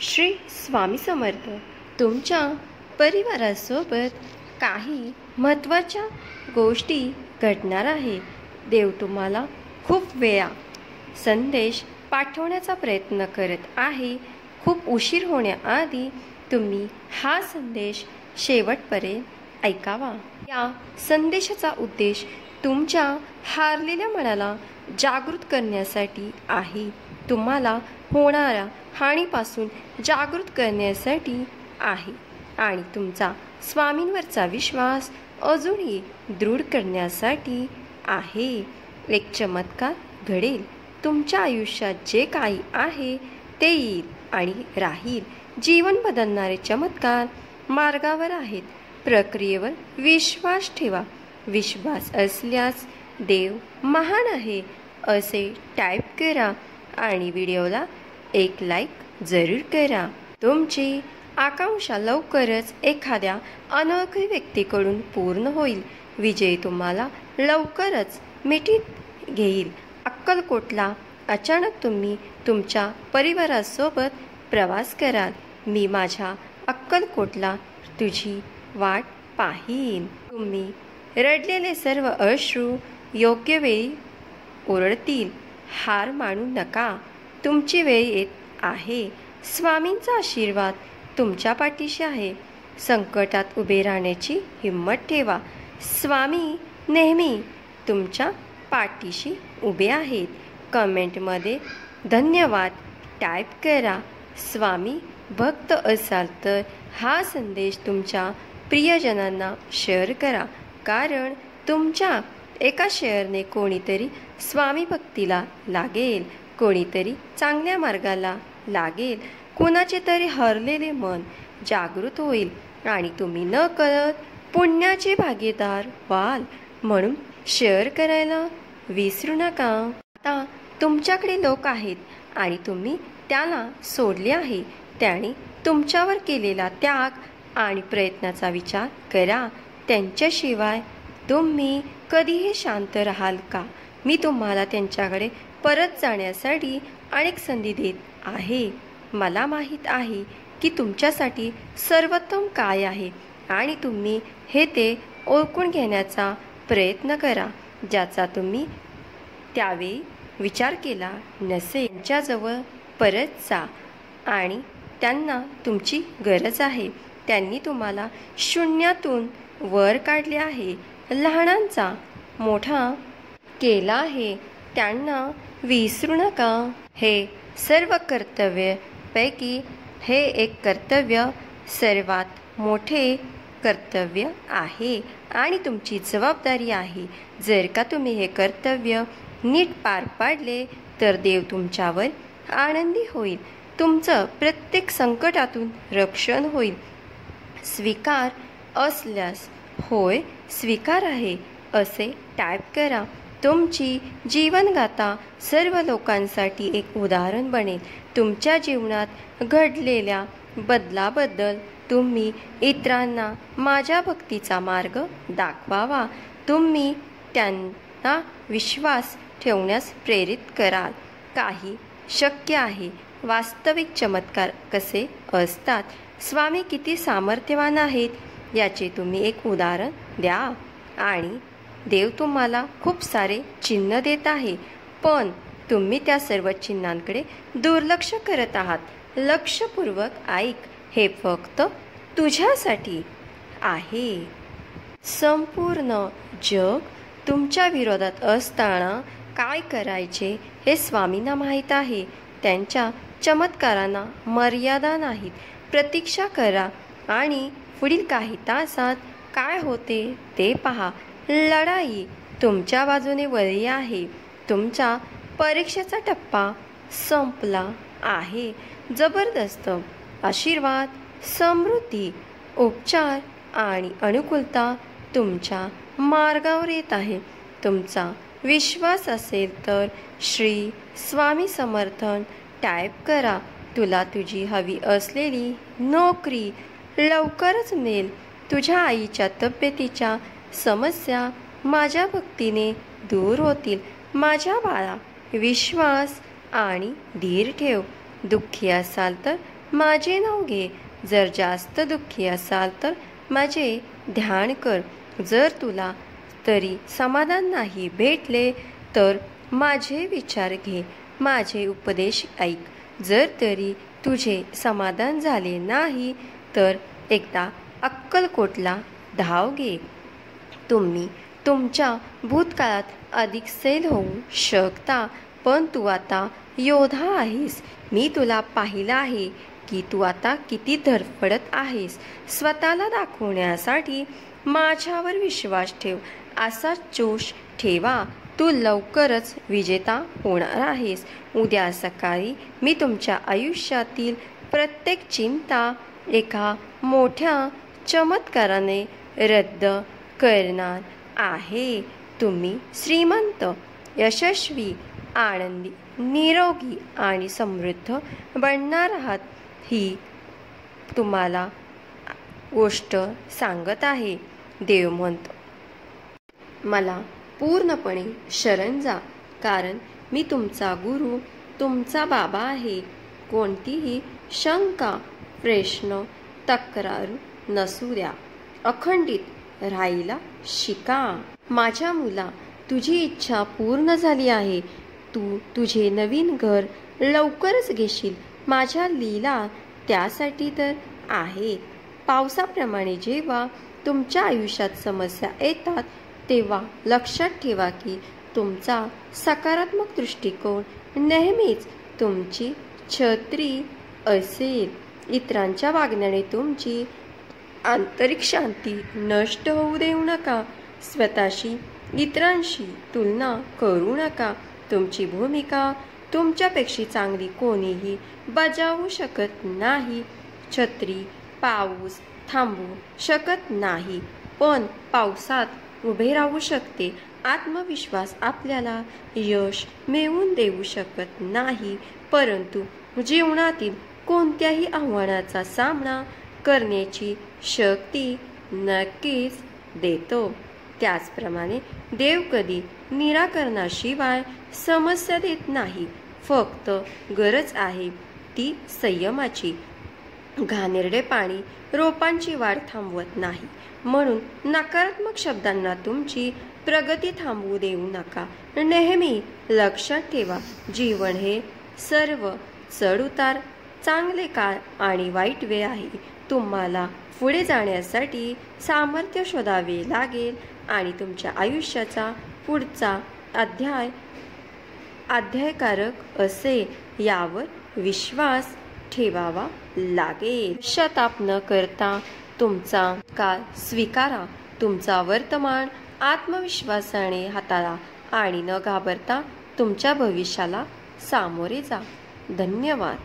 श्री स्वामी समर्थ. तुमच्या परिवारासोबत काही महत्त्वाच्या गोष्टी घडणार आहे. देव तुम्हाला खूप वेळा संदेश पाठवण्याचा प्रयत्न करत आहे. खूप उशीर होण्याआधी तुम्ही हा संदेश शेवटपर्यंत ऐकावा. या संदेशाचा उद्देश तुमच्या हारलेल्या मनाला जागृत करण्यासाठी आहे. तुम्हाला होणाऱ्या हानीपासून जागृत करण्यासाठी आहे आणि तुमचा स्वामींवरचा विश्वास अजूनही दृढ करण्यासाठी आहे. एक चमत्कार घडेल. तुमच्या आयुष्यात जे काही आहे ते येईल आणि राहील. जीवन बदलणारे चमत्कार मार्गावर आहेत. प्रक्रियेवर विश्वास ठेवा. विश्वास असल्यास देव महान आहे असे टाईप करा आणि व्हिडिओला एक लाईक जरूर करा. तुमची आकांक्षा लवकरच एखाद्या अनोळखी व्यक्तीकडून पूर्ण होईल. विजय तुम्हाला लवकरच मिठीत घेईल. अक्कलकोटला अचानक तुम्ही तुमच्या परिवारासोबत प्रवास कराल. मी माझ्या अक्कलकोटला तुझी वाट पाहीन. तुम्ही रडलेले सर्व अश्रू योग्य वेळी ओरडतील. हार मानू नका. तुमची वेळ येत आहे. स्वामींचा आशीर्वाद तुमच्या पाठीशी आहे. संकटात उभे राहण्याची हिंमत ठेवा. स्वामी नेहमी तुमच्या पाठीशी उभे आहेत. कमेंटमध्ये धन्यवाद टाईप करा. स्वामी भक्त असाल तर हा संदेश तुमच्या प्रियजनांना शेअर करा, कारण तुमच्या एका शेअरने कोणीतरी स्वामी भक्तीला लागेल, कोणीतरी चांगल्या मार्गाला लागेल, कुणाचे तरी हरलेले मन जागृत होईल आणि तुम्ही न कळत पुण्याचे भागीदार व्हाल. म्हणून शेअर करायला विसरू नका. आता तुमच्याकडे लोक आहेत आणि तुम्ही त्याला सोडले आहे. त्याने तुमच्यावर केलेला त्याग आणि प्रयत्नाचा विचार करा. त्यांच्याशिवाय तुम्ही कधीही शांत राहाल का? मी तुम्हाला त्यांच्याकडे परत जाण्यासाठी अनेक संधी देत आहे. मला माहीत आहे की तुमच्यासाठी सर्वोत्तम काय आहे आणि तुम्ही हे ते ओळखून घेण्याचा प्रयत्न करा, ज्याचा तुम्ही त्यावेळी विचार केला नसेल. त्यांच्याजवळ परत जा आणि त्यांना तुमची गरज आहे. त्यांनी तुम्हाला शून्यातून वर काढले आहे, लहानांचा मोठा केला आहे. त्यांना विसरू नका. हे सर्व कर्तव्यापैकी हे एक कर्तव्य सर्वात मोठे कर्तव्य आहे आणि तुमची जबाबदारी आहे. जर का तुम्ही हे कर्तव्य नीट पार पाडले तर देव तुमच्यावर आनंदी होईल. तुमचं प्रत्येक संकटातून रक्षण होईल. स्वीकार असल्यास होय स्वीकार आहे असे टाईप करा. तुमची जीवनगाथा सर्व लोकांसाठी एक उदाहरण बनेल. तुमच्या जीवनात घडलेल्या बदलाबद्दल तुम्ही इतरांना माझ्या भक्तीचा मार्ग दाखवावा. तुम्ही त्यांना विश्वास ठेवण्यास प्रेरित कराल. काही शक्य आहे. वास्तविक चमत्कार कसे असतात, स्वामी किती सामर्थ्यवान आहेत याचे तुम्ही एक उदाहरण द्या. आणि देव तुम्हाला खूप सारे चिन्ह देत आहे, पण तुम्ही त्या सर्व चिन्हांकडे दुर्लक्ष करत आहात. लक्षपूर्वक ऐक. हे फक्त तुझ्यासाठी आहे. संपूर्ण जग तुमच्या विरोधात असताना काय करायचे हे स्वामींना माहीत आहे. त्यांच्या चमत्कारांना मर्यादा नाहीत. प्रतीक्षा करा आणि पुढील काही तासात काय होते ते पहा. लढाई तुमच्या बाजूने वळली आहे. तुमच्या परीक्षेचा टप्पा संपला आहे. जबरदस्त आशीर्वाद, समृद्धी, उपचार आणि अनुकूलता तुमच्या मार्गावर येत आहे. तुमचा विश्वास असेल तर श्री स्वामी समर्थन टाईप करा. तुला तुझी हवी असलेली नोकरी लवकरच मिळेल. तुझ्या आईच्या तब्येतीच्या समस्या माझ्या भक्तीने दूर होतील. माझ्या बाळा, विश्वास आणि धीर ठेव. दुःखी असाल तर माझे नाव घे. जर जास्त दुःखी असाल तर माझे ध्यान कर. जर तुला तरी समाधान नाही भेटले तर माझे विचार घे, माझे उपदेश ऐक. जर तरी तुझे समाधान झाले नाही तर एकदा अक्कलकोटला धाव घे. तुम्ही तुमच्या भूतकाळात अधिक सैल होऊ शकता, पण तू आता योद्धा आहेस. मी तुला पाहिलं आहे की तू आता किती धडपडत आहेस. स्वतःला दाखवण्यासाठी माझ्यावर विश्वास ठेव. असा जोश ठेवा. तू लवकरच विजेता होणार आहेस. उद्या सकाळी मी तुमच्या आयुष्यातील प्रत्येक चिंता एका मोठ्या चमत्काराने रद्द करणार आहे. तुम्ही श्रीमंत, यशस्वी, आनंदी, निरोगी आणि समृद्ध बनणार आहात. ही तुम्हाला गोष्ट सांगत आहे. देव म्हणतो, मला पूर्णपणे शरण जा, कारण मी तुमचा गुरु, तुमचा बाबा आहे. कोणतीही शंका, प्रश्न, तक्रार नसू द्या. अखंडित राहायला शिका. माझ्या मुला, तुझी इच्छा पूर्ण झाली आहे. तू तुझे नवीन घर लवकरच घेशील. माझ्या लीला त्यासाठी तर आहेत. पावसाप्रमाणे जेव्हा तुमच्या आयुष्यात समस्या येतात तेव्हा लक्षात ठेवा की तुमचा सकारात्मक दृष्टिकोन नेहमीच तुमची छत्री असेल. इतरांच्या वागण्याने तुमची आंतरिक शांती नष्ट होऊ देऊ नका. स्वतःशी इतरांशी तुलना करू नका. तुमची भूमिका तुमच्यापेक्षा चांगली कोणीही बजावू शकत नाही. छत्री पाऊस थांबवू शकत नाही, पण पावसात उभे राहू शकते. आत्मविश्वास आपल्याला यश मिळवून देऊ शकत नाही, परंतु जीवनातील कोणत्याही आव्हानाचा सामना करण्याची शक्ती नक्कीच देतो. त्याचप्रमाणे देव कधी निराकरणाशिवाय समस्या देत नाही. फक्त गरज आहे ती संयमाची. घाणेरडे पाणी रोपांची वाढ थांबवत नाही, म्हणून नकारात्मक शब्दांना तुमची प्रगती थांबवू देऊ नका. नेहमी लक्षात ठेवा, जीवन हे सर्व चढउतार, चांगले काळ आणि वाईट वेळ आहे. तुम्हाला पुढे जाण्यासाठी सामर्थ्य शोधावे लागेल आणि तुमच्या आयुष्याचा पुढचा अध्यायकारक असेल यावर विश्वास ठेवावा लागेल. पश्चाताप न करता तुमचा काळ स्वीकारा. तुमचा वर्तमान आत्मविश्वासाने हाताळा आणि न घाबरता तुमच्या भविष्याला सामोरे जा. धन्यवाद.